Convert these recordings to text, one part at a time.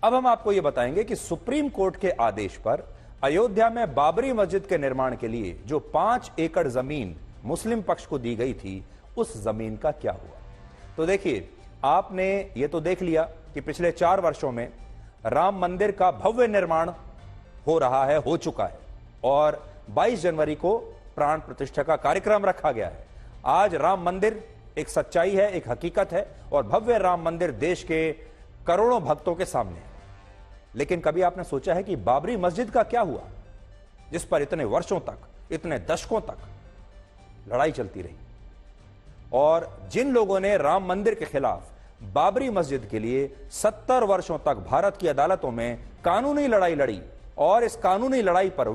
अब हम आपको यह बताएंगे कि सुप्रीम कोर्ट के आदेश पर अयोध्या में बाबरी मस्जिद के निर्माण के लिए जो 5 एकड़ जमीन मुस्लिम पक्ष को दी गई थी, उस जमीन का क्या हुआ। तो देखिए, आपने ये तो देख लिया कि पिछले 4 वर्षों में राम मंदिर का भव्य निर्माण हो रहा है, हो चुका है, और 22 जनवरी को प्राण प्रतिष्ठा का कार्यक्रम रखा गया है। आज राम मंदिर एक सच्चाई है, एक हकीकत है, और भव्य राम मंदिर देश के करोड़ों भक्तों के सामने है। लेकिन कभी आपने सोचा है कि बाबरी मस्जिद का क्या हुआ, जिस पर इतने वर्षों तक, इतने दशकों तक लड़ाई चलती रही, और जिन लोगों ने राम मंदिर के खिलाफ बाबरी मस्जिद के लिए 70 वर्षों तक भारत की अदालतों में कानूनी लड़ाई लड़ी, और इस कानूनी लड़ाई पर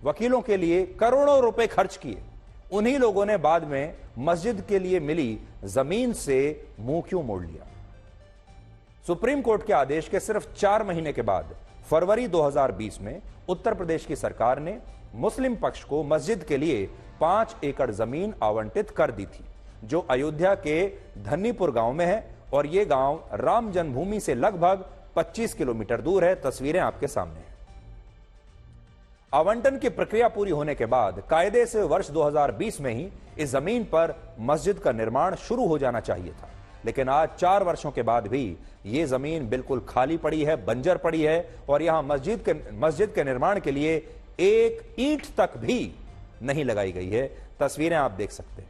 वकीलों के लिए करोड़ों रुपए खर्च किए, उन्हीं लोगों ने बाद में मस्जिद के लिए मिली जमीन से मुंह क्यों मोड़ लिया। सुप्रीम कोर्ट के आदेश के सिर्फ 4 महीने के बाद फरवरी 2020 में उत्तर प्रदेश की सरकार ने मुस्लिम पक्ष को मस्जिद के लिए 5 एकड़ जमीन आवंटित कर दी थी, जो अयोध्या के धन्नीपुर गांव में है, और यह गांव राम जन्मभूमि से लगभग 25 किलोमीटर दूर है। तस्वीरें आपके सामने हैं। आवंटन की प्रक्रिया पूरी होने के बाद कायदे से वर्ष 2020 में ही इस जमीन पर मस्जिद का निर्माण शुरू हो जाना चाहिए था, लेकिन आज 4 वर्षों के बाद भी यह जमीन बिल्कुल खाली पड़ी है, बंजर पड़ी है, और यहां मस्जिद के निर्माण के लिए एक ईंट तक भी नहीं लगाई गई है। तस्वीरें आप देख सकते हैं।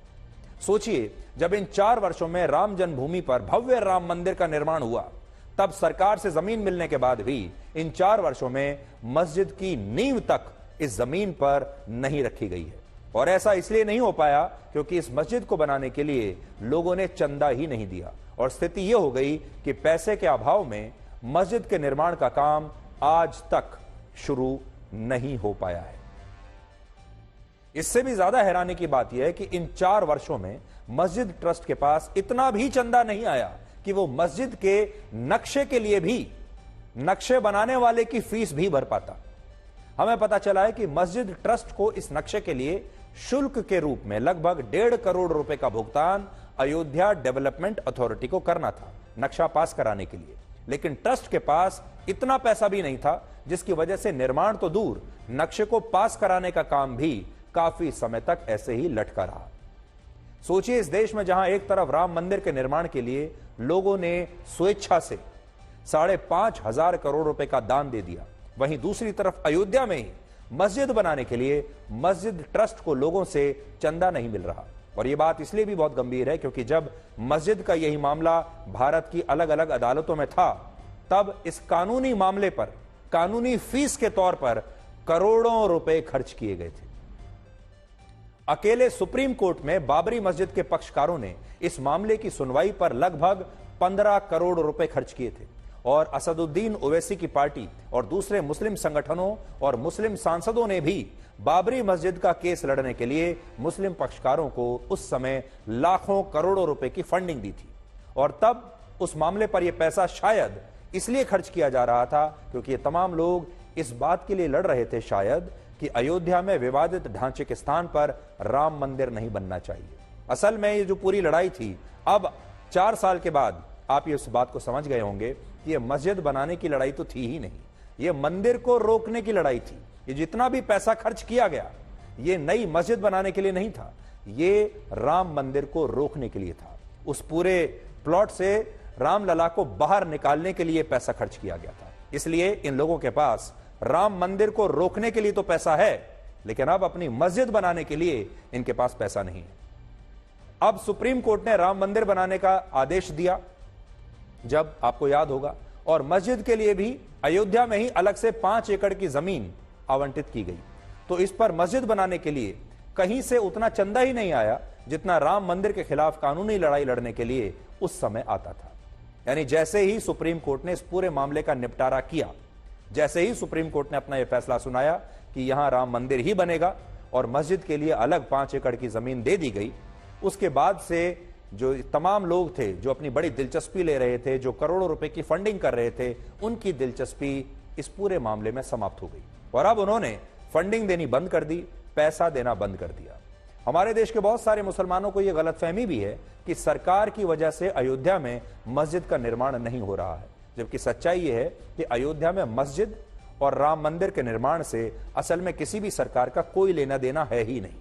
सोचिए, जब इन 4 वर्षों में राम जन्मभूमि पर भव्य राम मंदिर का निर्माण हुआ, तब सरकार से जमीन मिलने के बाद भी इन 4 वर्षों में मस्जिद की नींव तक इस जमीन पर नहीं रखी गई है। और ऐसा इसलिए नहीं हो पाया क्योंकि इस मस्जिद को बनाने के लिए लोगों ने चंदा ही नहीं दिया, और स्थिति यह हो गई कि पैसे के अभाव में मस्जिद के निर्माण का काम आज तक शुरू नहीं हो पाया है। इससे भी ज्यादा हैरानी की बात यह है कि इन 4 वर्षों में मस्जिद ट्रस्ट के पास इतना भी चंदा नहीं आया कि वो मस्जिद के नक्शे के लिए भी, नक्शे बनाने वाले की फीस भी भर पाता। हमें पता चला है कि मस्जिद ट्रस्ट को इस नक्शे के लिए शुल्क के रूप में लगभग 1.5 करोड़ रुपए का भुगतान अयोध्या डेवलपमेंट अथॉरिटी को करना था नक्शा पास कराने के लिए, लेकिन ट्रस्ट के पास इतना पैसा भी नहीं था, जिसकी वजह से निर्माण तो दूर, नक्शे को पास कराने का काम भी काफी समय तक ऐसे ही लटका रहा। सोचिए, इस देश में जहां एक तरफ राम मंदिर के निर्माण के लिए लोगों ने स्वेच्छा से 5,500 करोड़ रुपए का दान दे दिया, वहीं दूसरी तरफ अयोध्या में ही मस्जिद बनाने के लिए मस्जिद ट्रस्ट को लोगों से चंदा नहीं मिल रहा। और यह बात इसलिए भी बहुत गंभीर है क्योंकि जब मस्जिद का यही मामला भारत की अलग अलग अदालतों में था, तब इस कानूनी मामले पर कानूनी फीस के तौर पर करोड़ों रुपए खर्च किए गए थे। अकेले सुप्रीम कोर्ट में बाबरी मस्जिद के पक्षकारों ने इस मामले की सुनवाई पर लगभग 15 करोड़ रुपए खर्च किए थे, और असदुद्दीन ओवैसी की पार्टी और दूसरे मुस्लिम संगठनों और मुस्लिम सांसदों ने भी बाबरी मस्जिद का केस लड़ने के लिए मुस्लिम पक्षकारों को उस समय लाखों करोड़ों रुपए की फंडिंग दी थी। और तब उस मामले पर यह पैसा शायद इसलिए खर्च किया जा रहा था क्योंकि ये तमाम लोग इस बात के लिए लड़ रहे थे शायद कि अयोध्या में विवादित ढांचे के स्थान पर राम मंदिर नहीं बनना चाहिए। असल में ये जो पूरी लड़ाई थी, अब 4 साल के बाद आप ये उस बात को समझ गए होंगे कि ये मस्जिद बनाने की लड़ाई तो थी ही नहीं, ये मंदिर को रोकने की लड़ाई थी। ये जितना भी पैसा खर्च किया गया, ये नई मस्जिद बनाने के लिए नहीं था, ये राम मंदिर को रोकने के लिए था। उस पूरे प्लॉट से रामलला को बाहर निकालने के लिए पैसा खर्च किया गया था। इसलिए इन लोगों के पास राम मंदिर को रोकने के लिए तो पैसा है, लेकिन अब अपनी मस्जिद बनाने के लिए इनके पास पैसा नहीं है। अब सुप्रीम कोर्ट ने राम मंदिर बनाने का आदेश दिया, जब आपको याद होगा, और मस्जिद के लिए भी अयोध्या में ही अलग से 5 एकड़ की जमीन आवंटित की गई। तो इस पर मस्जिद बनाने के लिए कहीं से उतना चंदा ही नहीं आया जितना राम मंदिर के खिलाफ कानूनी लड़ाई लड़ने के लिए उस समय आता था। यानी जैसे ही सुप्रीम कोर्ट ने इस पूरे मामले का निपटारा किया, जैसे ही सुप्रीम कोर्ट ने अपना यह फैसला सुनाया कि यहां राम मंदिर ही बनेगा और मस्जिद के लिए अलग 5 एकड़ की जमीन दे दी गई, उसके बाद से जो तमाम लोग थे जो अपनी बड़ी दिलचस्पी ले रहे थे, जो करोड़ों रुपए की फंडिंग कर रहे थे, उनकी दिलचस्पी इस पूरे मामले में समाप्त हो गई और अब उन्होंने फंडिंग देनी बंद कर दी, पैसा देना बंद कर दिया। हमारे देश के बहुत सारे मुसलमानों को यह गलतफहमी भी है कि सरकार की वजह से अयोध्या में मस्जिद का निर्माण नहीं हो रहा है, जबकि सच्चाई यह है कि अयोध्या में मस्जिद और राम मंदिर के निर्माण से असल में किसी भी सरकार का कोई लेना देना है ही नहीं,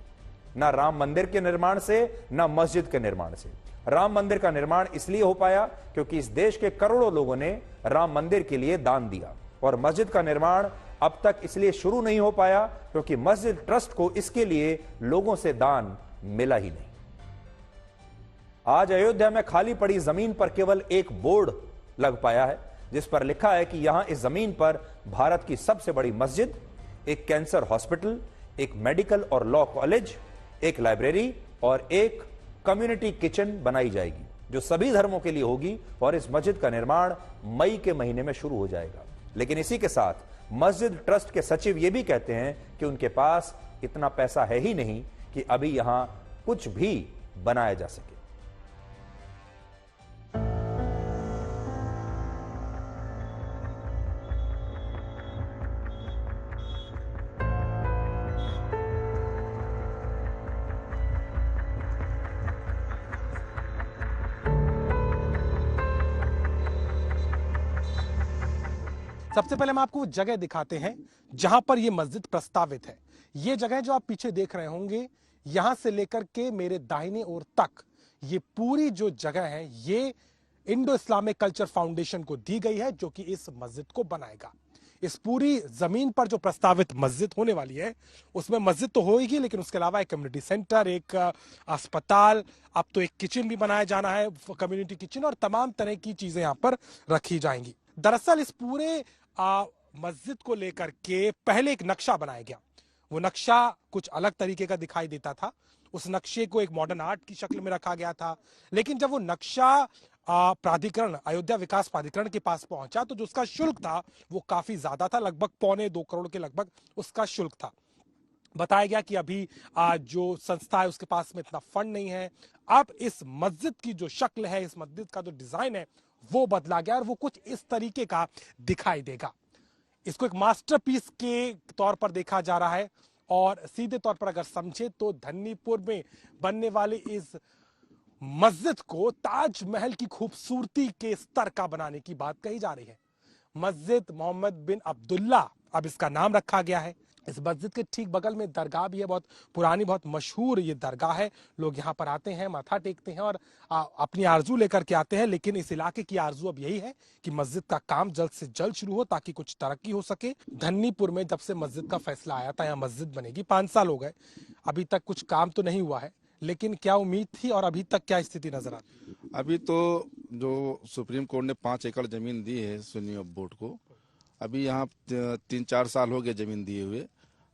ना राम मंदिर के निर्माण से ना मस्जिद के निर्माण से। राम मंदिर का निर्माण इसलिए हो पाया क्योंकि इस देश के करोड़ों लोगों ने राम मंदिर के लिए दान दिया, और मस्जिद का निर्माण अब तक इसलिए शुरू नहीं हो पाया क्योंकि मस्जिद ट्रस्ट को इसके लिए लोगों से दान मिला ही नहीं। आज अयोध्या में खाली पड़ी जमीन पर केवल एक बोर्ड लग पाया है जिस पर लिखा है कि यहां इस जमीन पर भारत की सबसे बड़ी मस्जिद, एक कैंसर हॉस्पिटल, एक मेडिकल और लॉ कॉलेज, एक लाइब्रेरी और एक कम्युनिटी किचन बनाई जाएगी जो सभी धर्मों के लिए होगी, और इस मस्जिद का निर्माण मई के महीने में शुरू हो जाएगा। लेकिन इसी के साथ मस्जिद ट्रस्ट के सचिव यह भी कहते हैं कि उनके पास इतना पैसा है ही नहीं कि अभी यहां कुछ भी बनाया जा सके। सबसे पहले हम आपको वो जगह दिखाते हैं जहां पर ये मस्जिद प्रस्तावित है। ये जगह जो आप पीछे देख रहे होंगे, यहां से लेकर के मेरे दाहिने ओर तक ये पूरी जो जगह है ये इंडो इस्लामिक कल्चर फाउंडेशन को दी गई है, जो कि इस मस्जिद को बनाएगा। इस पूरी जमीन पर जो प्रस्तावित मस्जिद होने वाली है उसमें मस्जिद तो होगी, लेकिन उसके अलावा एक कम्युनिटी सेंटर, एक अस्पताल, अब तो एक किचन भी बनाया जाना है, कम्युनिटी किचन, और तमाम तरह की चीजें यहां पर रखी जाएंगी। दरअसल इस पूरे मस्जिद को लेकर के पहले एक नक्शा बनाया गया। वो नक्शा कुछ अलग तरीके का दिखाई देता था। उस नक्शे को एक मॉडर्न आर्ट की शक्ल में रखा गया था, लेकिन जब वो नक्शा प्राधिकरण, अयोध्या विकास प्राधिकरण के पास पहुंचा तो जो उसका शुल्क था वो काफी ज्यादा था, लगभग 2.25 करोड़ के लगभग उसका शुल्क था। बताया गया कि अभी जो संस्था है उसके पास में इतना फंड नहीं है। अब इस मस्जिद की जो शक्ल है, इस मस्जिद का जो डिजाइन है वो बदला गया और वो कुछ इस तरीके का दिखाई देगा। इसको एक मास्टरपीस के तौर पर देखा जा रहा है, और सीधे तौर पर अगर समझे तो धन्नीपुर में बनने वाली इस मस्जिद को ताजमहल की खूबसूरती के स्तर का बनाने की बात कही जा रही है। मस्जिद मोहम्मद बिन अब्दुल्ला अब इसका नाम रखा गया है। इस मस्जिद के ठीक बगल में दरगाह भी है, बहुत पुरानी, बहुत मशहूर ये दरगाह है। लोग यहाँ पर आते हैं, माथा टेकते हैं और अपनी आरजू लेकर के आते हैं। लेकिन इस इलाके की आरजू अब यही है कि मस्जिद का काम जल्द से जल्द शुरू हो ताकि कुछ तरक्की हो सके। धन्नीपुर में जब से मस्जिद का फैसला आया था यहाँ मस्जिद बनेगी, 5 साल हो गए, अभी तक कुछ काम तो नहीं हुआ है। लेकिन क्या उम्मीद थी और अभी तक क्या स्थिति नजर आती? अभी तो जो सुप्रीम कोर्ट ने 5 एकड़ जमीन दी है सुन्नी वक्फ बोर्ड को, अभी यहाँ 3-4 साल हो गए जमीन दिए हुए,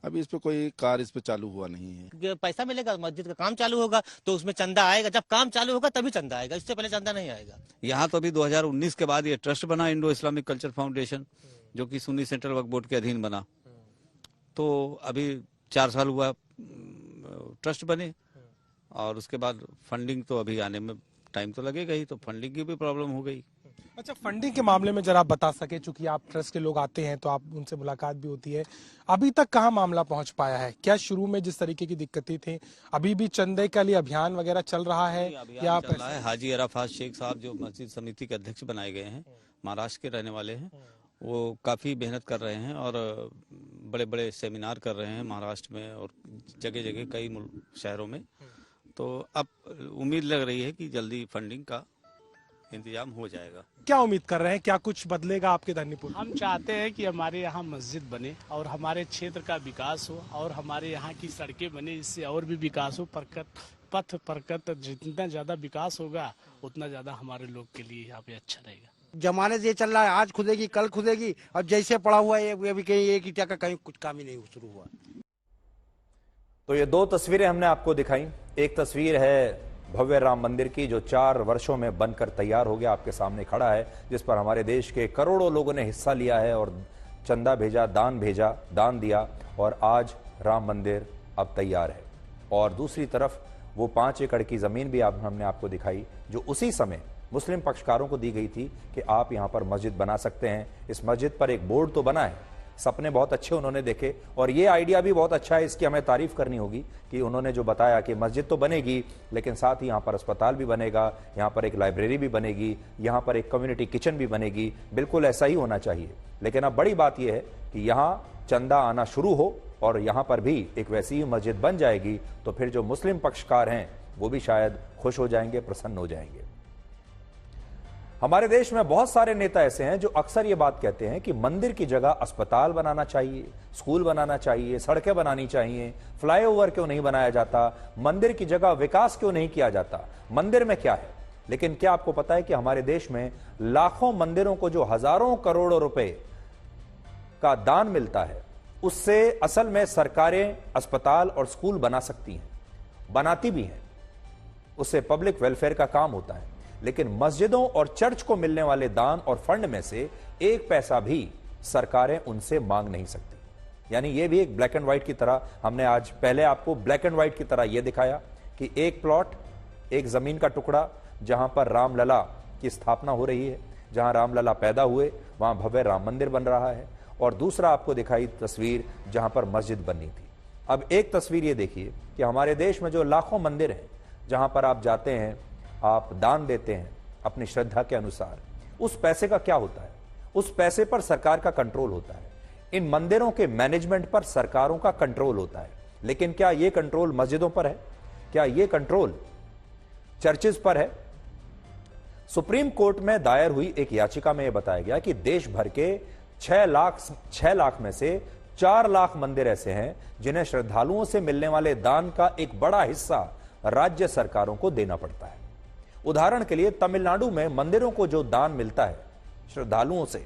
अभी इस पे कोई कार्य इस पे चालू हुआ नहीं है। पैसा मिलेगा, मस्जिद का काम चालू होगा तो उसमें चंदा आएगा, जब काम चालू होगा तभी चंदा आएगा, इससे पहले चंदा नहीं आएगा। यहाँ तो अभी 2019 के बाद ये ट्रस्ट बना, इंडो इस्लामिक कल्चर फाउंडेशन, जो कि सुन्नी सेंट्रल वक्फ बोर्ड के अधीन बना। तो अभी 4 साल हुआ ट्रस्ट बने, और उसके बाद फंडिंग तो अभी आने में टाइम तो लगेगा ही, तो फंडिंग की भी प्रॉब्लम हो गई। अच्छा, फंडिंग के मामले में जरा आप बता सके, चूंकि आप ट्रस्ट के लोग आते हैं तो आप उनसे मुलाकात भी होती है, अभी तक कहाँ मामला पहुंच पाया है? क्या शुरू में जिस तरीके की दिक्कतें थी, अभी भी चंदे के लिए अभियान वगैरह चल रहा है या चल रहा है? हाजी अराफात शेख साहब जो मस्जिद समिति के अध्यक्ष बनाए गए हैं, महाराष्ट्र के रहने वाले हैं, वो काफी मेहनत कर रहे हैं और बड़े बड़े सेमिनार कर रहे हैं महाराष्ट्र में और जगह जगह कई शहरों में। तो अब उम्मीद लग रही है कि जल्दी फंडिंग का इंतजाम हो जाएगा। क्या उम्मीद कर रहे हैं, क्या कुछ बदलेगा आपके धन्नीपुर? हम चाहते हैं कि हमारे यहाँ मस्जिद बने और हमारे क्षेत्र का विकास हो और हमारे यहाँ की सड़कें बने, इससे और भी विकास हो। पथ प्रकट जितना ज्यादा विकास होगा उतना ज्यादा हमारे लोग के लिए यहाँ पे अच्छा रहेगा। जमाने से ये चल रहा है, आज खुदेगी कल खुदेगी, अब जैसे पड़ा हुआ है ये भी कहीं एक ईंटा का कहीं कुछ काम ही नहीं शुरू हुआ। तो ये 2 तस्वीरें हमने आपको दिखाई। एक तस्वीर है भव्य राम मंदिर की जो 4 वर्षों में बनकर तैयार हो गया, आपके सामने खड़ा है, जिस पर हमारे देश के करोड़ों लोगों ने हिस्सा लिया है और चंदा भेजा, दान दिया, और आज राम मंदिर अब तैयार है। और दूसरी तरफ वो 5 एकड़ की जमीन भी हमने आपको दिखाई जो उसी समय मुस्लिम पक्षकारों को दी गई थी कि आप यहां पर मस्जिद बना सकते हैं। इस मस्जिद पर एक बोर्ड तो बना है, सपने बहुत अच्छे उन्होंने देखे और ये आइडिया भी बहुत अच्छा है, इसकी हमें तारीफ करनी होगी कि उन्होंने जो बताया कि मस्जिद तो बनेगी लेकिन साथ ही यहाँ पर अस्पताल भी बनेगा, यहाँ पर एक लाइब्रेरी भी बनेगी, यहाँ पर एक कम्युनिटी किचन भी बनेगी। बिल्कुल ऐसा ही होना चाहिए। लेकिन अब बड़ी बात यह है कि यहाँ चंदा आना शुरू हो और यहाँ पर भी एक वैसी ही मस्जिद बन जाएगी तो फिर जो मुस्लिम पक्षकार हैं वो भी शायद खुश हो जाएंगे, प्रसन्न हो जाएंगे। हमारे देश में बहुत सारे नेता ऐसे हैं जो अक्सर ये बात कहते हैं कि मंदिर की जगह अस्पताल बनाना चाहिए, स्कूल बनाना चाहिए, सड़कें बनानी चाहिए, फ्लाईओवर क्यों नहीं बनाया जाता, मंदिर की जगह विकास क्यों नहीं किया जाता, मंदिर में क्या है। लेकिन क्या आपको पता है कि हमारे देश में लाखों मंदिरों को जो हजारों करोड़ों रुपए का दान मिलता है उससे असल में सरकारें अस्पताल और स्कूल बना सकती हैं, बनाती भी हैं, उससे पब्लिक वेलफेयर का काम होता है। लेकिन मस्जिदों और चर्च को मिलने वाले दान और फंड में से एक पैसा भी सरकारें उनसे मांग नहीं सकती। यानी यह भी एक ब्लैक एंड व्हाइट की तरह, हमने आज पहले आपको ब्लैक एंड व्हाइट की तरह यह दिखाया कि एक प्लॉट, एक जमीन का टुकड़ा जहां पर रामलला की स्थापना हो रही है, जहां रामलला पैदा हुए वहां भव्य राम मंदिर बन रहा है, और दूसरा आपको दिखाई तस्वीर जहां पर मस्जिद बननी थी। अब एक तस्वीर ये देखिए कि हमारे देश में जो लाखों मंदिर हैं जहां पर आप जाते हैं, आप दान देते हैं अपनी श्रद्धा के अनुसार, उस पैसे का क्या होता है? उस पैसे पर सरकार का कंट्रोल होता है, इन मंदिरों के मैनेजमेंट पर सरकारों का कंट्रोल होता है। लेकिन क्या यह कंट्रोल मस्जिदों पर है? क्या यह कंट्रोल चर्चेज पर है? सुप्रीम कोर्ट में दायर हुई एक याचिका में यह बताया गया कि देश भर के 6 लाख में से 4 लाख मंदिर ऐसे हैं जिन्हें श्रद्धालुओं से मिलने वाले दान का एक बड़ा हिस्सा राज्य सरकारों को देना पड़ता है। उदाहरण के लिए तमिलनाडु में मंदिरों को जो दान मिलता है श्रद्धालुओं से,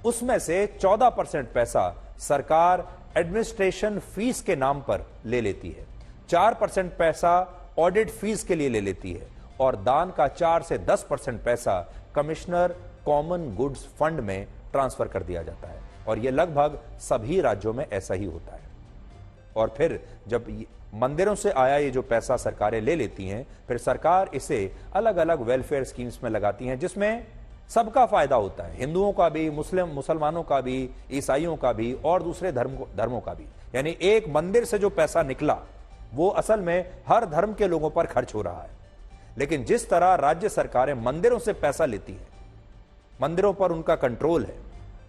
उसमें से 14% पैसा सरकार एडमिनिस्ट्रेशन फीस के नाम पर ले लेती है, 4% पैसा ऑडिट फीस के लिए ले लेती है और दान का 4 से 10% पैसा कमिश्नर कॉमन गुड्स फंड में ट्रांसफर कर दिया जाता है। और यह लगभग सभी राज्यों में ऐसा ही होता है। और फिर जब मंदिरों से आया ये जो पैसा सरकारें ले लेती हैं, फिर सरकार इसे अलग अलग वेलफेयर स्कीम्स में लगाती हैं जिसमें सबका फायदा होता है, हिंदुओं का भी, मुसलमानों का भी, ईसाइयों का भी और दूसरे धर्मों का भी। यानी एक मंदिर से जो पैसा निकला वो असल में हर धर्म के लोगों पर खर्च हो रहा है। लेकिन जिस तरह राज्य सरकारें मंदिरों से पैसा लेती हैं, मंदिरों पर उनका कंट्रोल है,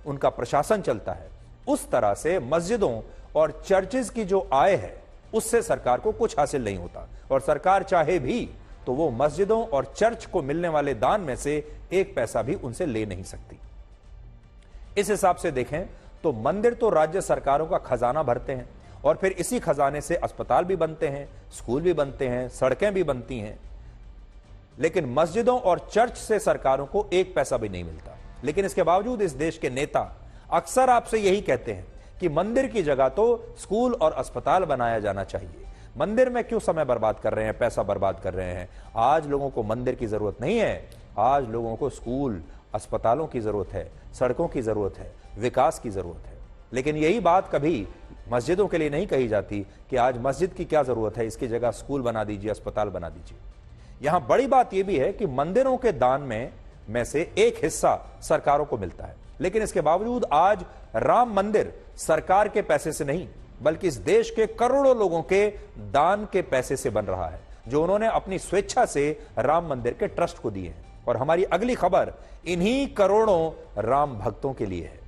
उनका प्रशासन चलता है, उस तरह से मस्जिदों और चर्चेज की जो आय है उससे सरकार को कुछ हासिल नहीं होता। और सरकार चाहे भी तो वो मस्जिदों और चर्च को मिलने वाले दान में से एक पैसा भी उनसे ले नहीं सकती। इस हिसाब से देखें तो मंदिर तो राज्य सरकारों का खजाना भरते हैं और फिर इसी खजाने से अस्पताल भी बनते हैं, स्कूल भी बनते हैं, सड़कें भी बनती हैं। लेकिन मस्जिदों और चर्च से सरकारों को एक पैसा भी नहीं मिलता। लेकिन इसके बावजूद इस देश के नेता अक्सर आपसे यही कहते हैं कि मंदिर की जगह तो स्कूल और अस्पताल बनाया जाना चाहिए। मंदिर में क्यों समय बर्बाद कर रहे हैं, पैसा बर्बाद कर रहे हैं? आज लोगों को मंदिर की जरूरत नहीं है, आज लोगों को स्कूल, अस्पतालों की जरूरत है, सड़कों की जरूरत है, विकास की जरूरत है। लेकिन यही बात कभी मस्जिदों के लिए नहीं कही जाती कि आज मस्जिद की क्या जरूरत है, इसकी जगह स्कूल बना दीजिए, अस्पताल बना दीजिए। यहां बड़ी बात यह भी है कि मंदिरों के दान में से एक हिस्सा सरकारों को मिलता है। लेकिन इसके बावजूद आज राम मंदिर सरकार के पैसे से नहीं बल्कि इस देश के करोड़ों लोगों के दान के पैसे से बन रहा है, जो उन्होंने अपनी स्वेच्छा से राम मंदिर के ट्रस्ट को दिए हैं। और हमारी अगली खबर इन्हीं करोड़ों राम भक्तों के लिए है।